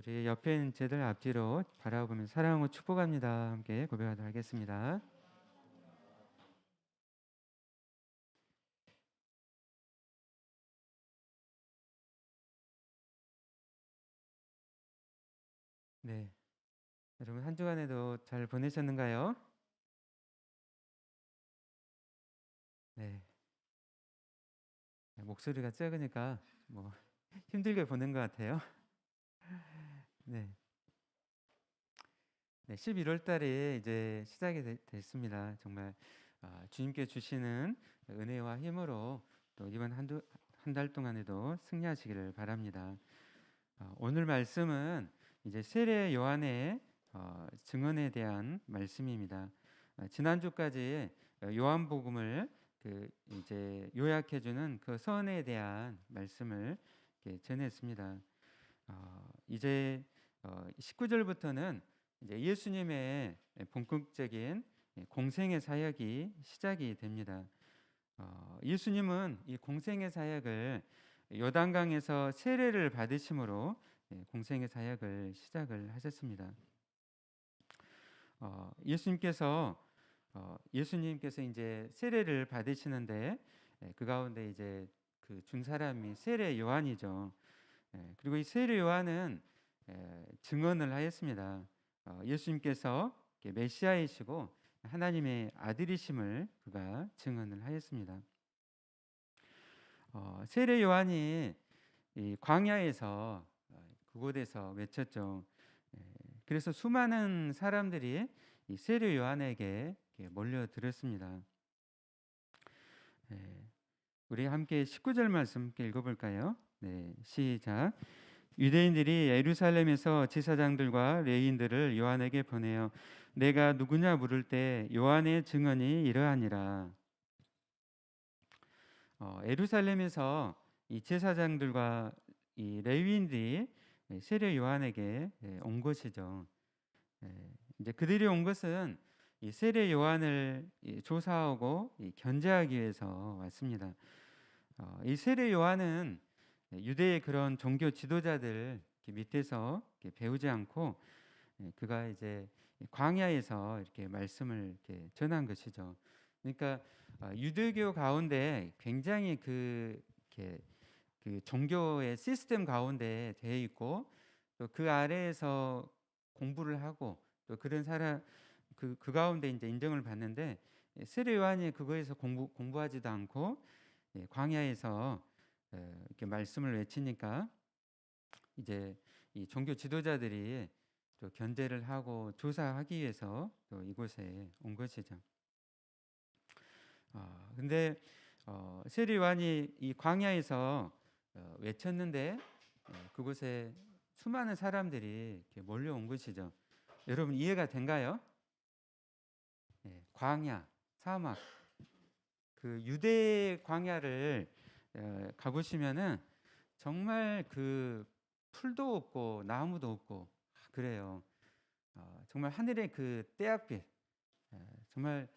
우리 옆에 있는 제들 앞뒤로 바라보며 사랑하고 축복합니다. 함께 고백하도록 하겠습니다. 네, 여러분 한 주간에도 잘 보내셨는가요? 네, 목소리가 작으니까 뭐 힘들게 보는 것 같아요. 네, 네, 11월 달에 이제 시작이 됐습니다. 정말 주님께 주시는 은혜와 힘으로 또 이번 한 달 동안에도 승리하시기를 바랍니다. 오늘 말씀은 이제 세례 요한의 증언에 대한 말씀입니다. 지난주까지 요한복음을 이제 요약해주는 그 서론에 대한 말씀을 이렇게 전했습니다. 이제 19절부터는 이제 예수님의 본격적인 공생의 사역이 시작이 됩니다. 예수님은 이 공생의 사역을 요단강에서 세례를 받으심으로 공생의 사역을 시작을 하셨습니다. 예수님께서 이제 세례를 받으시는데 그 가운데 이제 그 준 사람이 세례 요한이죠. 그리고 이 세례 요한은 증언을 하였습니다. 예수님께서 메시아이시고 하나님의 아들이심을 그가 증언을 하였습니다. 세례 요한이 이 광야에서 그곳에서 외쳤죠. 그래서 수많은 사람들이 이 세례 요한에게 몰려들었습니다. 우리 함께 19절 말씀 함께 읽어볼까요? 네, 시작. 유대인들이 예루살렘에서 제사장들과 레위인들을 요한에게 보내어 내가 누구냐 물을 때 요한의 증언이 이러하니라. 예루살렘에서 이 제사장들과 이 레위인들이 세례 요한에게 온 것이죠. 이제 그들이 온 것은 이 세례 요한을 조사하고 견제하기 위해서 왔습니다. 이 세례 요한은 유대의 그런 종교 지도자들 밑에서 배우지 않고 그가 이제 광야에서 이렇게 말씀을 이렇게 전한 것이죠. 그러니까 유대교 가운데 굉장히 이렇게 그 종교의 시스템 가운데 되어 있고 또 그 아래에서 공부를 하고 또 그런 사람 그 가운데 이제 인정을 받는데 세례 요한이 그거에서 공부하지도 않고 광야에서 이렇게 말씀을 외치니까 이제 이 종교 지도자들이 또 견제를 하고 조사하기 위해서 또 이곳에 온 것이죠. 근데 세례 요한이 이 광야에서 외쳤는데 그곳에 수많은 사람들이 이렇게 몰려온 것이죠. 여러분 이해가 된가요? 광야, 사막, 그 유대 광야를 가보시면은 정말 그 풀도 없고 나무도 없고 그래요. 정말 하늘의 그 떼약빛, 정말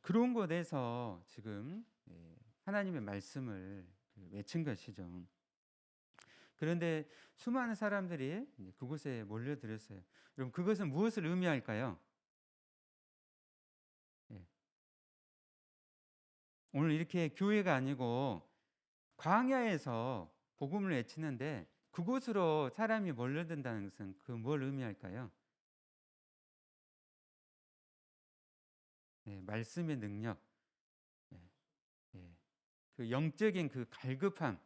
그런 곳에서 지금 하나님의 말씀을 외친 것이죠. 그런데 수많은 사람들이 그곳에 몰려들었어요. 여러분 그것은 무엇을 의미할까요? 오늘 이렇게 교회가 아니고 광야에서 복음을 외치는데 그곳으로 사람이 몰려든다는 것은 그 뭘 의미할까요? 말씀의 능력, 예, 예. 그 영적인 그 갈급함,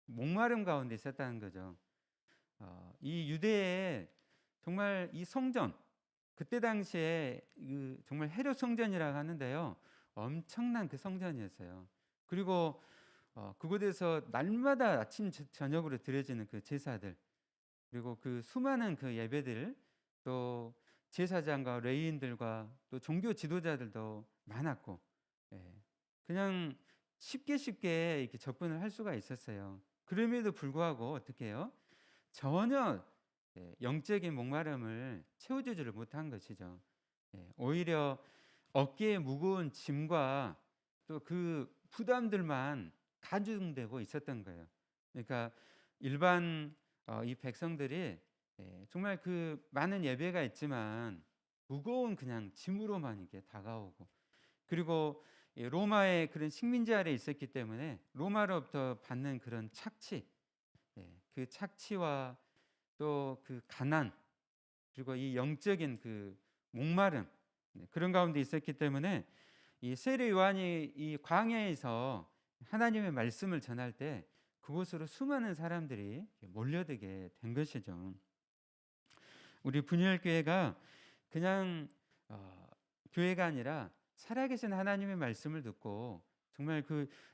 목마름 가운데 있었다는 거죠. 이 유대에 정말 이 성전 그때 당시에 정말 헤롯 성전이라고 하는데요, 엄청난 그 성전이었어요. 그리고 그곳에서 날마다 아침 저녁으로 드려지는 그 제사들 그리고 그 수많은 그 예배들 또 제사장과 레위인들과 또 종교 지도자들도 많았고 그냥 쉽게 이렇게 접근을 할 수가 있었어요. 그럼에도 불구하고 어떻게 해요? 전혀 영적인 목마름을 채워주지를 못한 것이죠. 오히려 어깨에 무거운 짐과 또 그 부담들만 가중되고 있었던 거예요. 그러니까 일반 이 백성들이 정말 그 많은 예배가 있지만 무거운 그냥 짐으로만 이렇게 다가오고, 그리고 로마의 그런 식민지 아래 있었기 때문에 로마로부터 받는 그런 착취, 그 착취와 또 그 가난, 그리고 이 영적인 그 목마름, 그런 가운데 있었기 때문에 이 세례 요한이 이 광야에서 하나님의 말씀을 전할 때 그곳으로 수많은 사람들이 몰려들게 된 것이죠. 우리 분열 교회가 그냥 교회가 아니라 살아계신 하나님의 말씀을 듣고 정말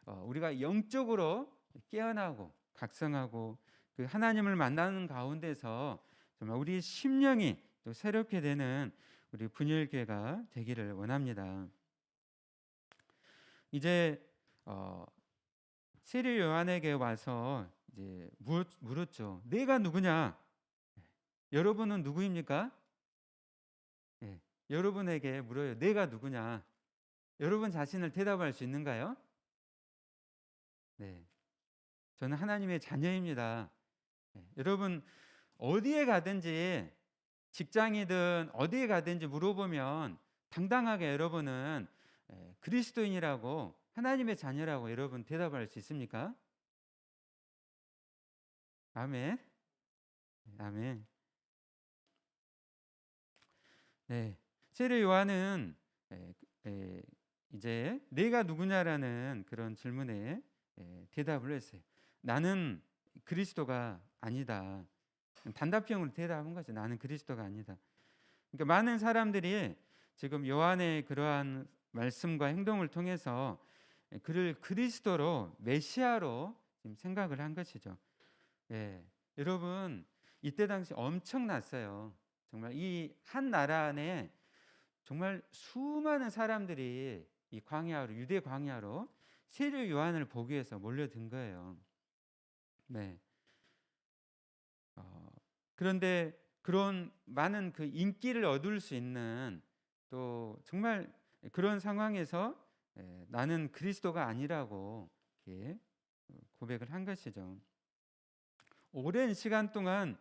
우리가 영적으로 깨어나고 각성하고 그 하나님을 만나는 가운데서 정말 우리 심령이 또 새롭게 되는 우리 분열 교회가 되기를 원합니다. 이제 세례 요한에게 와서 이제 물었죠. 내가 누구냐? 여러분은 누구입니까? 예, 여러분에게 물어요. 내가 누구냐? 여러분 자신을 대답할 수 있는가요? 네, 저는 하나님의 자녀입니다. 여러분 어디에 가든지, 직장이든 어디에 가든지 물어보면 당당하게 여러분은 그리스도인이라고, 하나님의 자녀라고 여러분 대답할 수 있습니까? 아멘. 아멘. 네. 세례 요한은 에, 에, 이제 내가 누구냐라는 그런 질문에 대답을 했어요. 나는 그리스도가 아니다. 단답형으로 대답한 거죠. 나는 그리스도가 아니다. 그러니까 많은 사람들이 지금 요한의 그러한 말씀과 행동을 통해서 그를 그리스도로, 메시아로 지금 생각을 한 것이죠. 예, 여러분 이때 당시 엄청났어요. 정말 이 한 나라 안에 정말 수많은 사람들이 이 광야로, 유대 광야로 세례 요한을 보기 위해서 몰려든 거예요. 네. 어, 그런데 그런 많은 그 인기를 얻을 수 있는, 또 정말 그런 상황에서 나는 그리스도가 아니라고 이렇게 고백을 한 것이죠. 오랜 시간 동안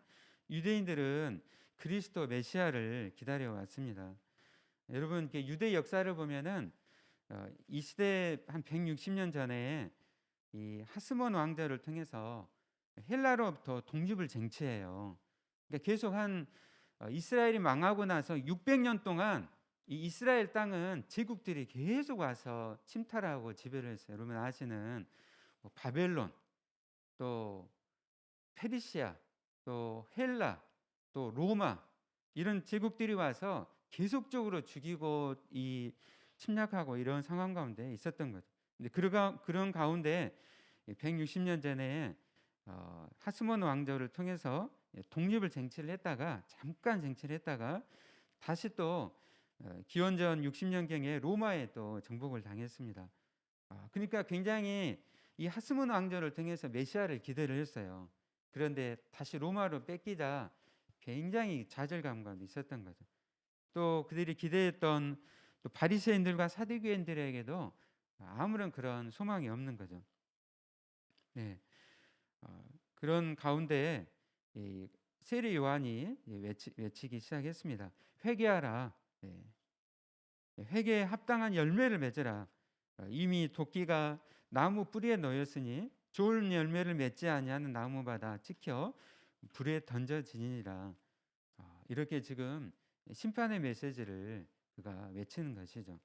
유대인들은 그리스도 메시아를 기다려 왔습니다. 여러분 유대 역사를 보면은 이 시대 한 160년 전에 이 하스몬 왕자를 통해서 헬라로부터 독립을 쟁취해요. 그러니까 계속 이스라엘이 망하고 나서 600년 동안 이 이스라엘 땅은 제국들이 계속 와서 침탈하고 지배를 했어요. 여러분 아시는 뭐 바벨론, 또 페르시아, 또 헬라, 또 로마, 이런 제국들이 와서 계속적으로 죽이고 이 침략하고 이런 상황 가운데 있었던 거죠. 근데 그런 가운데 160년 전에 하스몬 왕조를 통해서 독립을 쟁취를 했다가, 잠깐 쟁취를 했다가 다시 또 기원전 60년경에 로마에 또 정복을 당했습니다. 그러니까 굉장히 이 하스몬 왕조를 통해서 메시아를 기대를 했어요. 그런데 다시 로마로 뺏기자 굉장히 좌절감 가운데 있었던 거죠. 또 그들이 기대했던 또 바리새인들과 사두개인들에게도 아무런 그런 소망이 없는 거죠. 네. 그런 가운데 이 세례 요한이 외치기 시작했습니다. 회개하라. 회개에 합당한 열매를 맺으라. 이미 도끼가 나무 뿌리에 놓였으니 좋은 열매를 맺지 아니하는 나무마다 찍혀 불에 던져지니라. 이렇게 지금 심판의 메시지를 그가 외치는 것이죠.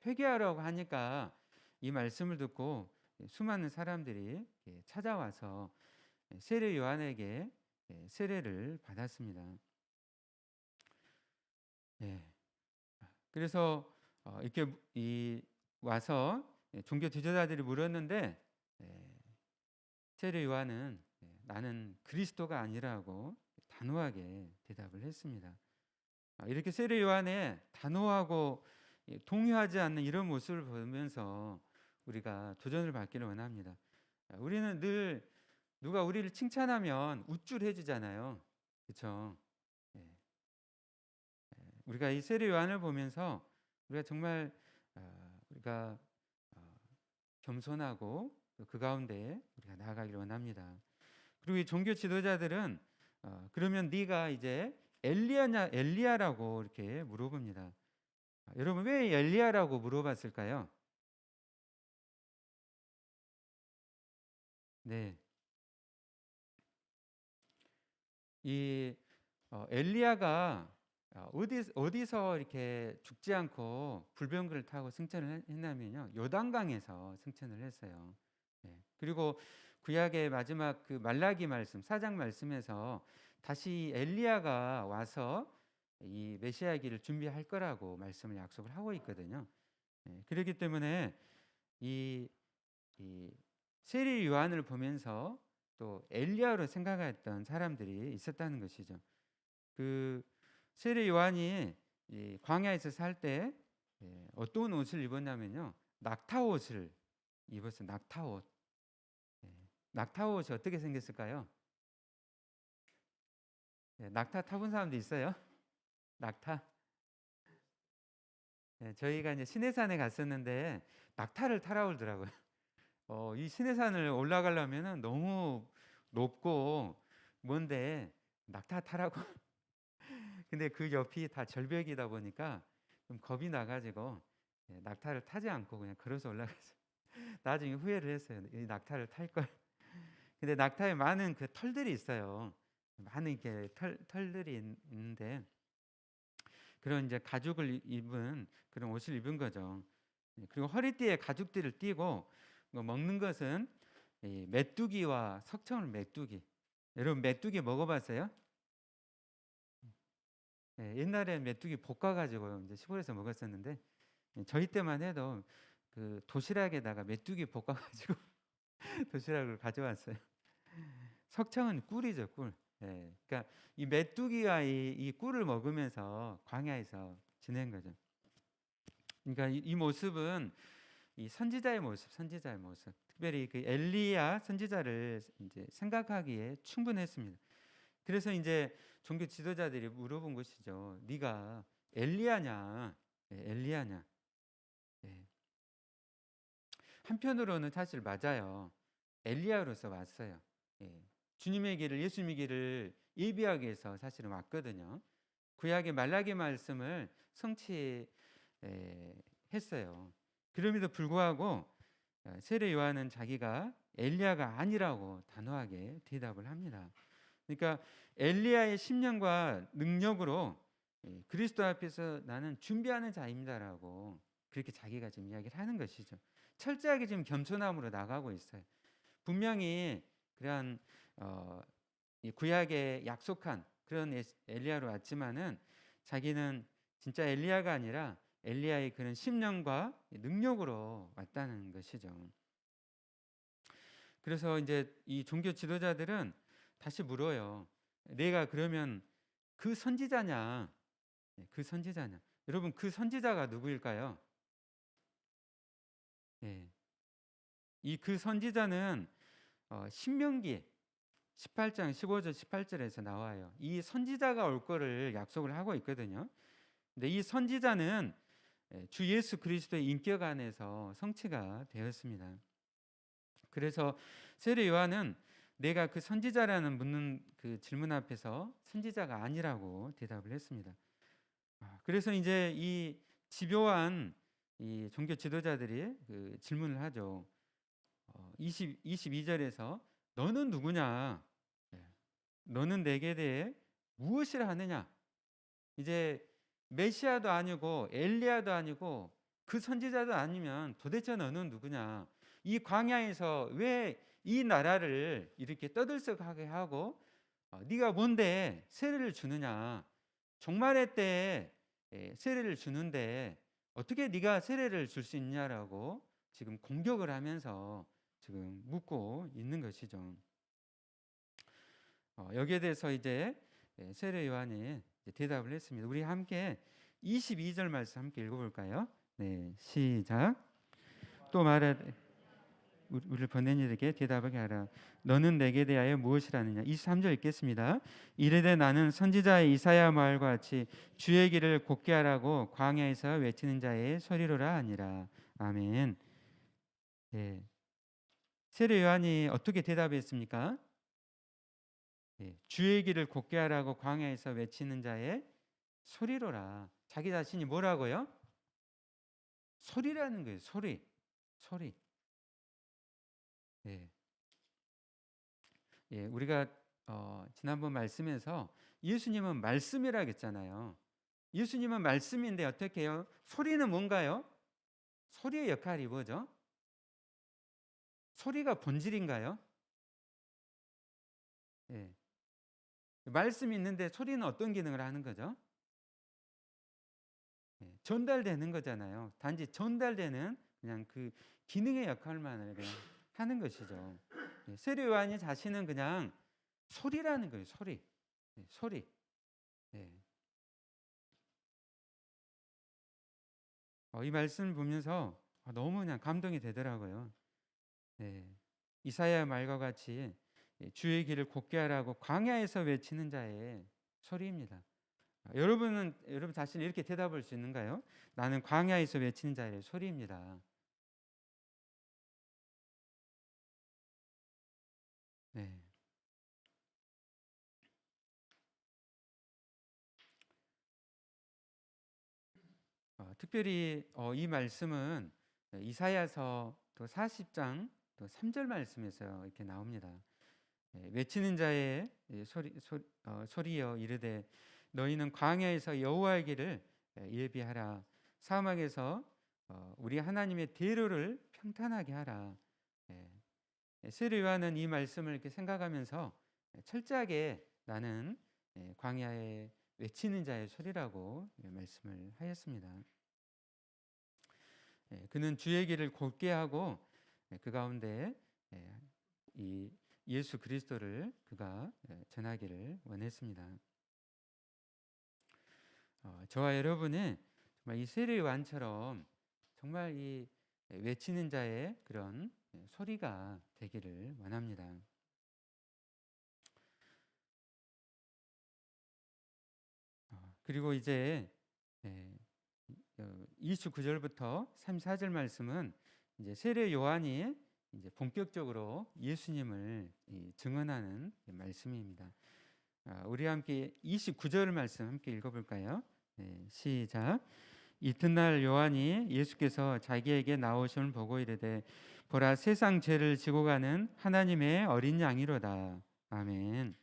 회개하라고 하니까 이 말씀을 듣고 수많은 사람들이 찾아와서 세례 요한에게 세례를 받았습니다. 그래서 이렇게 와서 종교 지도자들이 물었는데 세례 요한은 나는 그리스도가 아니라고 단호하게 대답을 했습니다. 이렇게 세례 요한의 단호하고 동요하지 않는 이런 모습을 보면서 우리가 도전을 받기를 원합니다. 우리는 늘 누가 우리를 칭찬하면 우쭐해지잖아요. 그렇죠? 우리가 이 세례 요한을 보면서 우리가 정말 우리가 겸손하고 그 가운데 우리가 나아가기를 원합니다. 그리고 이 종교 지도자들은 그러면 네가 이제 엘리야냐 엘리야라고 이렇게 물어봅니다. 여러분 왜 엘리야라고 물어봤을까요? 네. 이 엘리야가 어디서 이렇게 죽지 않고 불병거를 타고 승천을 했냐면요. 요단강에서 승천을 했어요. 예. 그리고 구약의 마지막 그 말라기 말씀, 사장 말씀에서 다시 엘리야가 와서 이 메시아기를 준비할 거라고 말씀을 약속을 하고 있거든요. 예. 그렇기 때문에 이, 이 세례 요한을 보면서 또 엘리야로 생각했던 사람들이 있었다는 것이죠. 그 세례 요한이 이 광야에서 살 때 어떤 옷을 입었냐면요. 낙타 옷을 입었어요. 낙타 옷. 예. 낙타 옷이 어떻게 생겼을까요? 예, 낙타 타본 사람도 있어요? 낙타? 예, 저희가 이제 신해산에 갔었는데 낙타를 타라 그러더라고요. 이 신해산을 올라가려면은 너무 높고 먼데 낙타 타라고. 근데 그 옆이 다 절벽이다 보니까 좀 겁이 나가지고 낙타를 타지 않고 그냥 걸어서 올라갔어요. 나중에 후회를 했어요. 이 낙타를 탈 걸. 근데 낙타에 많은 그 털들이 있어요. 많은 이렇게 털들이 있는데 그런 이제 가죽을 입은 그런 옷을 입은 거죠. 그리고 허리띠에 가죽들을 띠고 먹는 것은 이 메뚜기와 석청을 메뚜기. 여러분 메뚜기 먹어봤어요? 옛날에 메뚜기 볶아가지고 이제 시골에서 먹었었는데 저희 때만 해도 그 도시락에다가 메뚜기 볶아가지고 도시락을 가져왔어요. 석청은 꿀이죠, 꿀. 예, 그러니까 이 메뚜기와 이 꿀을 먹으면서 광야에서 지낸 거죠. 그러니까 이 모습은 이 선지자의 모습, 선지자의 모습. 특별히 그 엘리야 선지자를 이제 생각하기에 충분했습니다. 그래서 이제 종교 지도자들이 물어본 것이죠. 네가 엘리야냐? 예, 엘리야냐? 예. 한편으로는 사실 맞아요. 엘리야로서 왔어요. 예. 주님의 길을 예수님의 길을 예비하기 위해서 사실은 왔거든요. 구약의 말라기 말씀을 성취했어요. 그럼에도 불구하고 세례 요한은 자기가 엘리야가 아니라고 단호하게 대답을 합니다. 그러니까 엘리야의 심령과 능력으로 그리스도 앞에서 나는 준비하는 자입니다라고 그렇게 자기가 지금 이야기를 하는 것이죠. 철저하게 지금 겸손함으로 나가고 있어요. 분명히 그러한 이 구약에 약속한 그런 엘리야로 왔지만은 자기는 진짜 엘리야가 아니라 엘리야의 그런 심령과 능력으로 왔다는 것이죠. 그래서 이제 이 종교 지도자들은 다시 물어요. 내가 그러면 그 선지자냐? 그 선지자냐? 여러분 그 선지자가 누구일까요? 예. 이 그 선지자는 신명기 18장 15절 18절에서 나와요. 이 선지자가 올 거를 약속을 하고 있거든요. 근데 이 선지자는 주 예수 그리스도의 인격 안에서 성취가 되었습니다. 그래서 세례 요한은 내가 그 선지자라는 묻는 그 질문 앞에서 선지자가 아니라고 대답을 했습니다. 그래서 이제 이 집요한 이 종교 지도자들이 그 질문을 하죠. 22절에서 너는 누구냐? 예. 너는 내게 대해 무엇이라 하느냐? 이제 메시아도 아니고 엘리야도 아니고 그 선지자도 아니면 도대체 너는 누구냐? 이 광야에서 왜 이 나라를 이렇게 떠들썩하게 하고 네가 뭔데 세례를 주느냐? 종말의 때에 세례를 주는데 어떻게 네가 세례를 줄 수 있냐라고 지금 공격을 하면서 지금 묻고 있는 것이죠. 여기에 대해서 이제 세례 요한이 대답을 했습니다. 우리 함께 22절 말씀 함께 읽어볼까요? 네, 시작. 또 말해 우리를 보낸 이에게 대답하게 하라. 너는 내게 대하여 무엇이라느냐? 23절 읽겠습니다. 이르되 나는 선지자 이사야 말과 같이 주의 길을 곧게 하라고 광야에서 외치는 자의 소리로라 하니라. 아멘. 네. 세례 요한이 어떻게 대답했습니까? 주의 길을 곧게 하라고 광야에서 외치는 자의 소리로라. 자기 자신이 뭐라고요? 소리라는 거예요. 소리. 소리. 예. 우리가 지난번 말씀에서 예수님은 말씀이라고 했잖아요. 예수님은 말씀인데 어떻게 해요? 소리는 뭔가요? 소리의 역할이 뭐죠? 소리가 본질인가요? 예. 말씀이 있는데 소리는 어떤 기능을 하는 거죠? 전달되는 거잖아요. 단지 전달되는 그냥 그 기능의 역할만을 그냥 하는 것이죠. 세례 요한이 자신은 그냥 소리라는 거예요. 소리. 소리. 예. 이 말씀을 보면서 너무 그냥 감동이 되더라고요. 이사야 말과 같이 주의 길을 곧게 하라고 광야에서 외치는 자의 소리입니다. 여러분 자신이 이렇게 대답할 수 있는가요? 나는 광야에서 외치는 자의 소리입니다. 네. 특별히 이 말씀은 이사야서 또 40장 또 3절 말씀에서 이렇게 나옵니다. 외치는 자의 소리여 이르되 너희는 광야에서 여호와의 길을 예비하라. 사막에서 우리 하나님의 대로를 평탄하게 하라. 세례 요한은 이 말씀을 이렇게 생각하면서 철저하게 나는 광야에 외치는 자의 소리라고 말씀을 하였습니다. 그는 주의 길을 곧게 하고 그 가운데 이 예수 그리스도를 그가 전하기를 원했습니다. 저와 여러분이 정말 이 세례 요한처럼 정말 이 외치는 자의 그런 소리가 되기를 원합니다. 그리고 이제 29절부터 34절 말씀은 이제 세례 요한이 이제 본격적으로 예수님을 증언하는 말씀입니다. 우리 함께 29절 말씀 함께 읽어볼까요? 시작. 이튿날 요한이 예수께서 자기에게 나오심을 보고 이르되 보라 세상 죄를 지고 가는 하나님의 어린 양이로다. 아멘.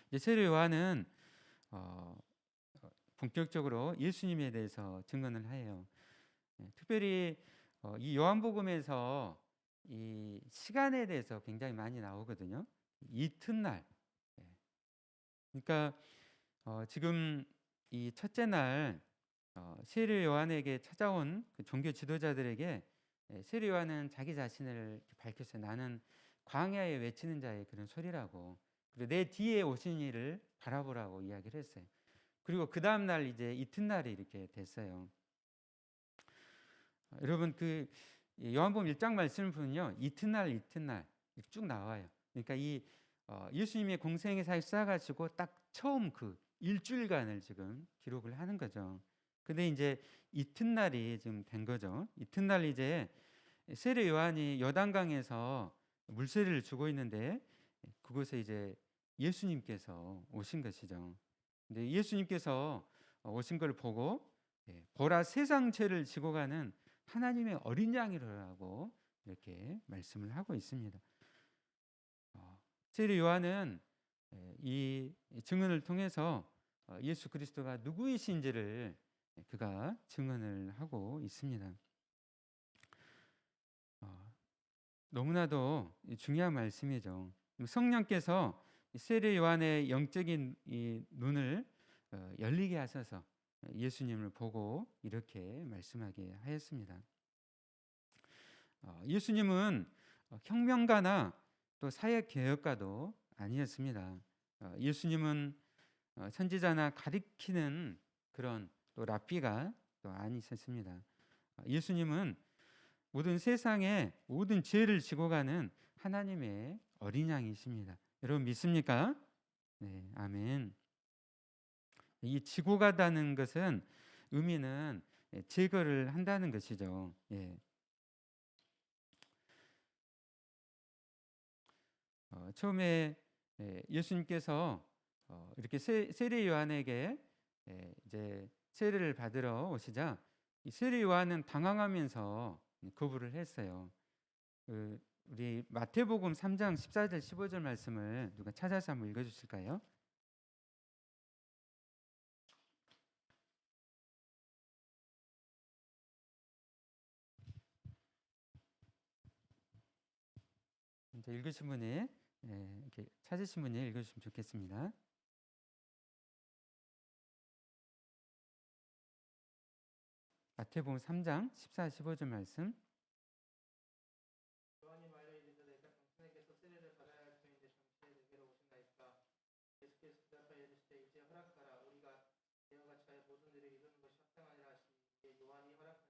이제 세례 요한은 본격적으로 예수님에 대해서 증언을 해요. 특별히 이 요한복음에서 이 시간에 대해서 굉장히 많이 나오거든요. 이튿날. 그러니까 지금 이 첫째 날 세례 요한에게 찾아온 그 종교 지도자들에게 세례 요한은 자기 자신을 밝혔어요. 나는 광야에 외치는 자의 그런 소리라고. 그리고 내 뒤에 오신 이를 바라보라고 이야기를 했어요. 그리고 그 다음 날 이제 이튿날이 이렇게 됐어요. 여러분 그 요한복음 1장 말씀을 보면요. 이튿날 쭉 나와요. 그러니까 이 예수님의 공생의 사역 시작하시고 딱 처음 그 일주일간을 지금 기록을 하는 거죠. 근데 이제 이튿날이 지금 된 거죠. 이튿날 이제 세례 요한이 요단강에서 물세례를 주고 있는데 그곳에 이제 예수님께서 오신 것이죠. 근데 예수님께서 오신 걸 보고 보라 세상 죄를 지고 가는 하나님의 어린 양이라고 이렇게 말씀을 하고 있습니다. 세례 요한은 이 증언을 통해서 예수 그리스도가 누구이신지를 그가 증언을 하고 있습니다. 너무나도 중요한 말씀이죠. 성령께서 세례 요한의 영적인 이 눈을 열리게 하셔서 예수님을 보고 이렇게 말씀하게 하였습니다. 예수님은 혁명가나 또 사역 개혁가도 아니었습니다. 예수님은 선지자나 가리키는 그런 또 랍비가 또 아니셨습니다. 예수님은 모든 세상의 모든 죄를 지고 가는 하나님의 어린 양이십니다. 여러분 믿습니까? 네, 아멘. 이 지고 가다는 것은 의미는 제거를 한다는 것이죠. 처음에 예수님께서 이렇게 세례 요한에게 이제 세례를 받으러 오시자 이 세례 요한은 당황하면서 거부를 했어요. 우리 마태복음 3장 14절 15절 말씀을 누가 찾아서 한번 읽어주실까요? 이제 읽으신 분이 이렇게 찾으신 분이 읽어주시면 좋겠습니다. 마태복음 3장 14, 15절 말씀. 요한이 말로 이르되 내가 당신에게서 세례를 받아야 할 터인데 당신이 내게로 오신나이까. 예수께서 대답하여 이르시되 이제 허락하라. 우리가 이와 같이 하여 모든 일을 이루는 것이 합당하니라 하시니 요한이 허락하는.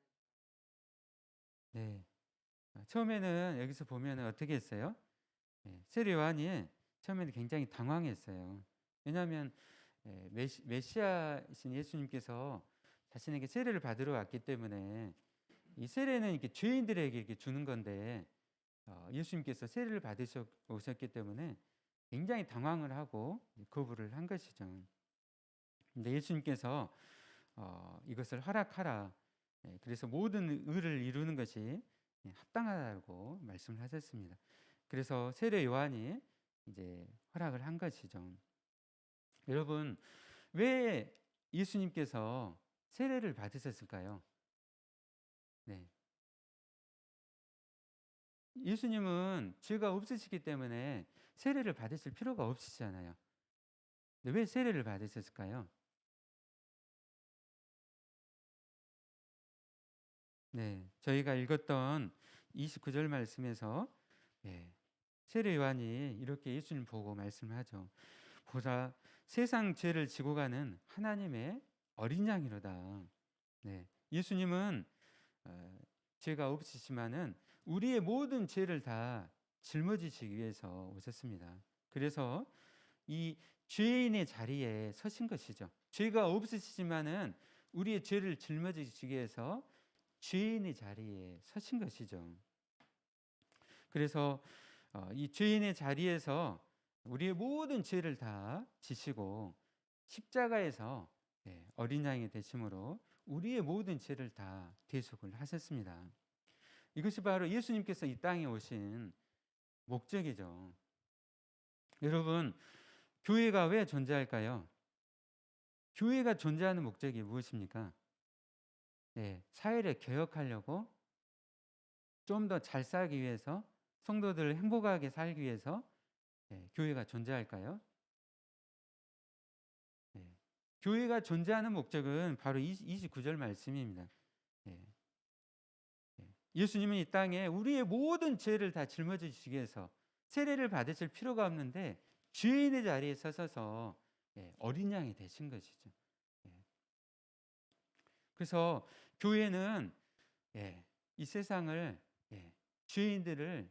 네. 처음에는 여기서 보면 어떻게 했어요? 세례 요한이 처음에는 굉장히 당황했어요. 왜냐하면 메시아이신 예수님께서 자신에게 세례를 받으러 왔기 때문에 이 세례는 이렇게 죄인들에게 이렇게 주는 건데 예수님께서 세례를 받으셨기 때문에 굉장히 당황을 하고 거부를 한 것이죠. 근데 예수님께서 이것을 허락하라. 그래서 모든 의를 이루는 것이 합당하다고 말씀을 하셨습니다. 그래서 세례 요한이 이제 허락을 한 것이죠. 여러분, 왜 예수님께서 세례를 받으셨을까요? 네. 예수님은 죄가 없으시기 때문에 세례를 받으실 필요가 없으시잖아요. 근데 왜 세례를 받으셨을까요? 네, 저희가 읽었던 29절 말씀에서 세례 요한이 이렇게 예수님 보고 말씀하죠. 보라, 세상 죄를 지고 가는 하나님의 어린 양이로다. 네, 예수님은 죄가 없으시지만은 우리의 모든 죄를 다 짊어지시기 위해서 오셨습니다. 그래서 이 죄인의 자리에 서신 것이죠. 죄가 없으시지만은 우리의 죄를 짊어지시기 위해서 죄인의 자리에 서신 것이죠. 그래서 이 죄인의 자리에서 우리의 모든 죄를 다 지시고 십자가에서 어린 양이 되심으로 우리의 모든 죄를 다 대속을 하셨습니다. 이것이 바로 예수님께서 이 땅에 오신 목적이죠. 여러분, 교회가 왜 존재할까요? 교회가 존재하는 목적이 무엇입니까? 사회를 개혁하려고, 좀 더 잘 살기 위해서, 성도들을 행복하게 살기 위해서 교회가 존재할까요? 교회가 존재하는 목적은 바로 29절 말씀입니다. 예수님은 이 땅에 우리의 모든 죄를 다 짊어지시기 위해서 세례를 받으실 필요가 없는데 죄인의 자리에 서셔서 어린 양이 되신 것이죠. 그래서 교회는 이 세상을 죄인들을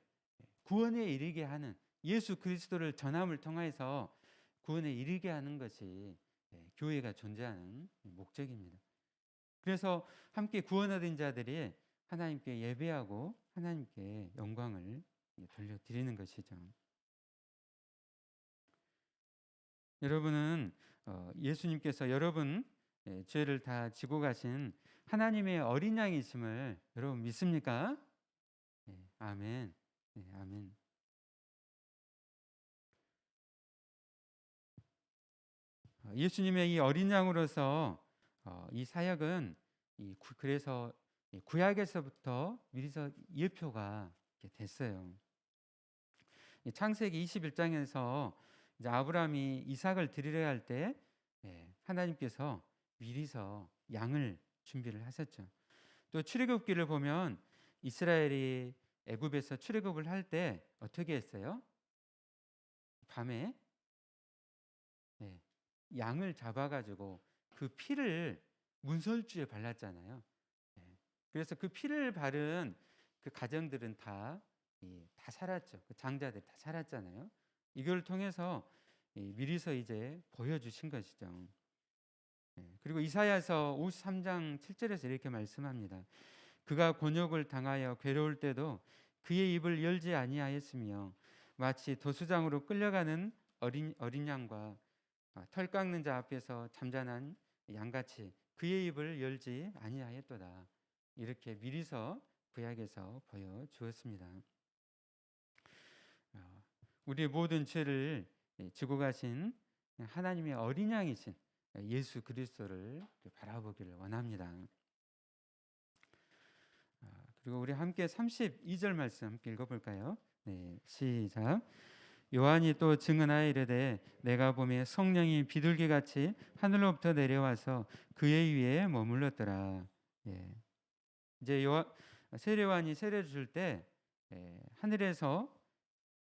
구원에 이르게 하는, 예수 그리스도를 전함을 통해서 구원에 이르게 하는 것이 교회가 존재하는 목적입니다. 그래서 함께 구원 얻은 자들이 하나님께 예배하고 하나님께 영광을 돌려드리는 것이죠. 여러분은 예수님께서 여러분 죄를 다 지고 가신 하나님의 어린 양이심을 여러분 믿습니까? 아멘. 아멘. 예수님의 이 어린 양으로서 이 사역은 그래서 구약에서부터 미리서 예표가 됐어요. 창세기 21장에서 이제 아브라함이 이삭을 드리려 할 때 하나님께서 미리서 양을 준비를 하셨죠. 또 출애굽기를 보면 이스라엘이 애굽에서 출애굽을 할 때 어떻게 했어요? 밤에 양을 잡아가지고 그 피를 문설주에 발랐잖아요. 그래서 그 피를 바른 그 가정들은 다 살았죠. 그 장자들 다 살았잖아요. 이걸 통해서 미리서 이제 보여주신 것이죠. 그리고 이사야서 53장 7절에서 이렇게 말씀합니다. 그가 곤욕을 당하여 괴로울 때도 그의 입을 열지 아니하였으며 마치 도수장으로 끌려가는 어린 양과 털 깎는 자 앞에서 잠잠한 양같이 그의 입을 열지 아니하였도다. 이렇게 미리서 구약에서 보여 주었습니다. 우리의 모든 죄를 지고 가신 하나님의 어린 양이신 예수 그리스도를 바라보기를 원합니다. 그리고 우리 함께 32절 말씀 함께 읽어볼까요? 네, 시작. 요한이 또 증언하여 이르되 내가 보매 성령이 비둘기같이 하늘로부터 내려와서 그의 위에 머물렀더라. 예. 이제 세례요한이 세례를 줄 때 하늘에서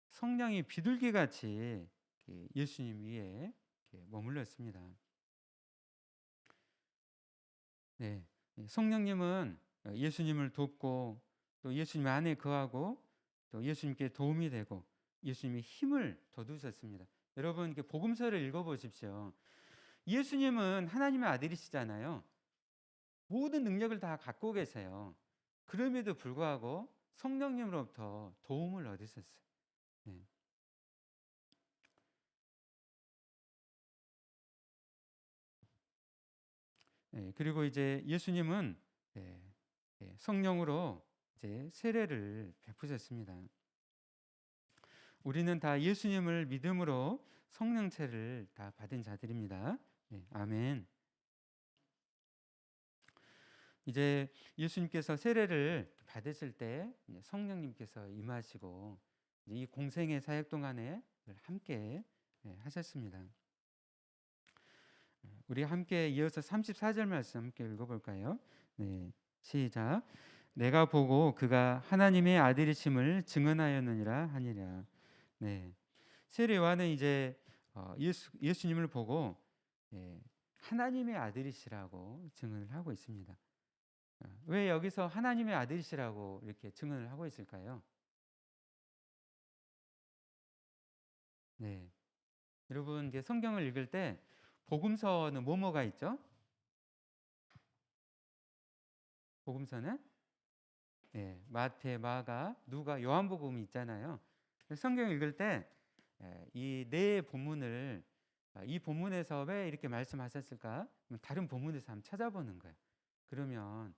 성령이 비둘기같이 예수님 위에 머물렀습니다. 네, 성령님은 예수님을 돕고 또 예수님 안에 거하고 또 예수님께 도움이 되고 예수님의 힘을 돋우셨습니다. 여러분 이렇게 복음서를 읽어보십시오. 예수님은 하나님의 아들이시잖아요. 모든 능력을 다 갖고 계세요. 그럼에도 불구하고 성령님으로부터 도움을 얻으셨어요. 네. 네, 그리고 이제 예수님은 성령으로 이제 세례를 베푸셨습니다. 우리는 다 예수님을 믿음으로 성령체를 다 받은 자들입니다. 네, 아멘. 이제 예수님께서 세례를 받으실 때 성령님께서 임하시고 이 공생의 사역 동안에 함께 하셨습니다. 우리 함께 이어서 34절 말씀 함께 읽어볼까요? 네, 시작. 내가 보고 그가 하나님의 아들이심을 증언하였느니라 하니라. 네, 세례 요한은 이제 예수님을 보고 하나님의 아들이시라고 증언을 하고 있습니다. 왜 여기서 하나님의 아들이시라고 이렇게 증언을 하고 있을까요? 네, 여러분 이제 성경을 읽을 때 복음서는 뭐뭐가 있죠? 복음서는 마태, 마가, 누가, 요한복음이 있잖아요. 성경 읽을 때 이 네 본문을 이 본문에서 왜 이렇게 말씀하셨을까? 다른 본문에서 한번 찾아보는 거예요. 그러면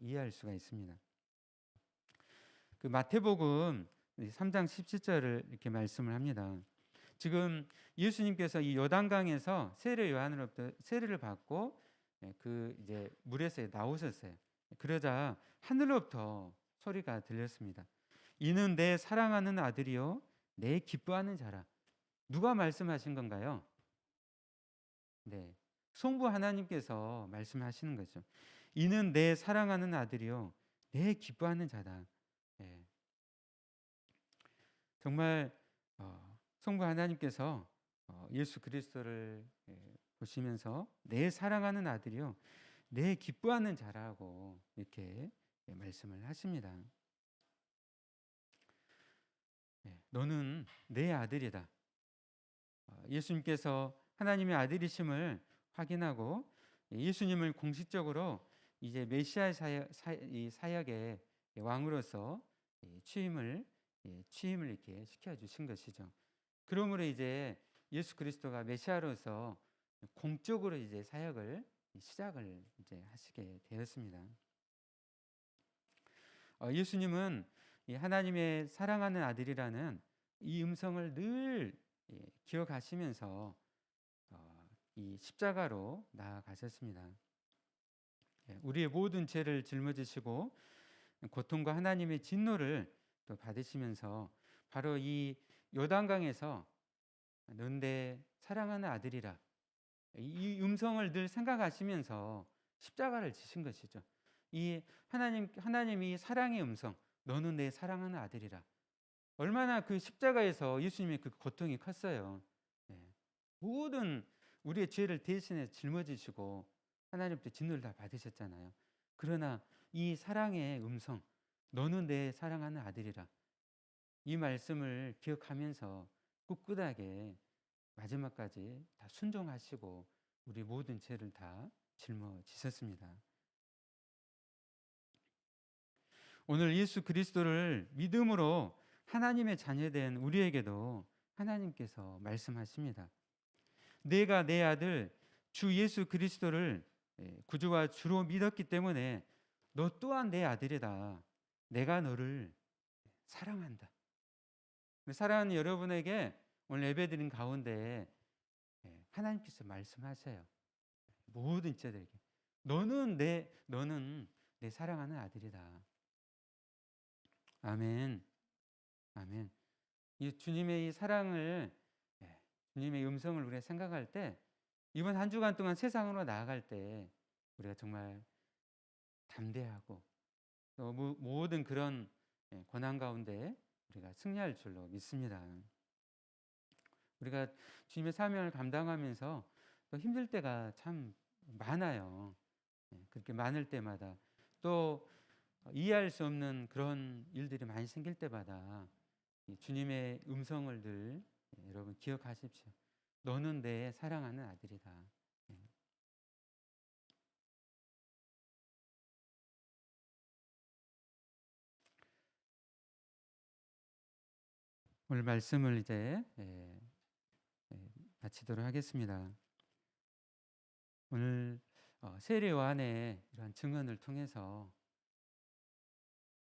이해할 수가 있습니다. 그 마태복음 3장 17절을 이렇게 말씀을 합니다. 지금 예수님께서 이 요단강에서 세례 요한으로부터 세례를 받고 그 이제 물에서 나오셨어요. 그러자 하늘로부터 소리가 들렸습니다. 이는 내 사랑하는 아들이요 내 기뻐하는 자라. 누가 말씀하신 건가요? 네, 성부 하나님께서 말씀하시는 거죠. 이는 내 사랑하는 아들이요 내 기뻐하는 자다. 네. 정말 성부 하나님께서 예수 그리스도를 보시면서 내 사랑하는 아들이요 내 기뻐하는 자라고 이렇게 말씀을 하십니다. 너는 내 아들이다. 예수님께서 하나님의 아들이심을 확인하고 예수님을 공식적으로 이제 메시아 사역의 왕으로서 취임을 이렇게 시켜주신 것이죠. 그러므로 이제 예수 그리스도가 메시아로서 공적으로 이제 사역을 시작을 이제 하시게 되었습니다. 예수님은 하나님의 사랑하는 아들이라는 이 음성을 늘 기억하시면서 이 십자가로 나아가셨습니다. 우리의 모든 죄를 짊어지시고 고통과 하나님의 진노를 또 받으시면서 바로 이 요단강에서 넌 내 사랑하는 아들이라 이 음성을 늘 생각하시면서 십자가를 지신 것이죠. 이 하나님이 사랑의 음성, 너는 내 사랑하는 아들이라. 얼마나 그 십자가에서 예수님의 그 고통이 컸어요. 모든 우리의 죄를 대신해 짊어지시고 하나님께 진노를 다 받으셨잖아요. 그러나 이 사랑의 음성, 너는 내 사랑하는 아들이라. 이 말씀을 기억하면서 꿋꿋하게 마지막까지 다 순종하시고 우리 모든 죄를 다 짊어지셨습니다. 오늘 예수 그리스도를 믿음으로 하나님의 자녀된 우리에게도 하나님께서 말씀하십니다. 내가 내 아들 주 예수 그리스도를 구주와 주로 믿었기 때문에 너 또한 내 아들이다. 내가 너를 사랑한다. 사랑하는 여러분에게 오늘 예배드린 가운데 하나님께서 말씀하세요. 모든 자들에게 너는 내 사랑하는 아들이다. 아멘. 아멘. 이 주님의 이 사랑을, 주님의 음성을 우리가 생각할 때, 이번 한 주간 동안 세상으로 나아갈 때 우리가 정말 담대하고 또 모든 그런 고난 가운데 우리가 승리할 줄로 믿습니다. 우리가 주님의 사명을 감당하면서 또 힘들 때가 참 많아요. 그렇게 많을 때마다 또 이해할 수 없는 그런 일들이 많이 생길 때마다 이 주님의 음성을 늘 여러분 기억하십시오. 너는 내 사랑하는 아들이다. 오늘 말씀을 이제 마치도록 하겠습니다. 오늘 세례 요한의 이러한 증언을 통해서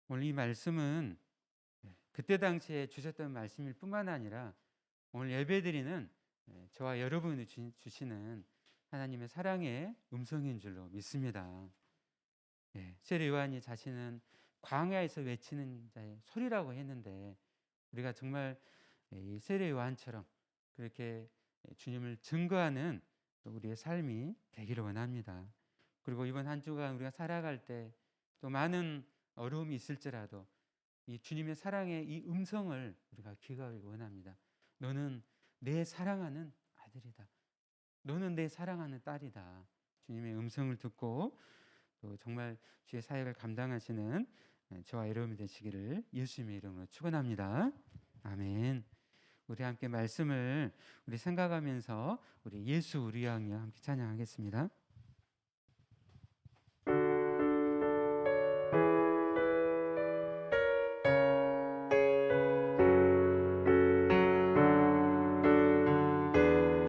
오늘 이 말씀은 그때 당시에 주셨던 말씀일 뿐만 아니라 오늘 예배드리는 저와 여러분이 주시는 하나님의 사랑의 음성인 줄로 믿습니다. 세례 요한이 자신은 광야에서 외치는 자의 소리라고 했는데 우리가 정말 이 세례 요한처럼 그렇게 주님을 증거하는 우리의 삶이 되기를 원합니다. 그리고 이번 한 주간 우리가 살아갈 때 또 많은 어려움이 있을지라도 이 주님의 사랑의 이 음성을 우리가 귀하기 원합니다. 너는 내 사랑하는 아들이다. 너는 내 사랑하는 딸이다. 주님의 음성을 듣고 또 정말 주의 사역을 감당하시는 저와 여러분이 되시기를 예수님의 이름으로 축원합니다. 아멘. 우리 함께 말씀을 우리 생각하면서 우리 예수 우리 왕이여 함께 찬양하겠습니다.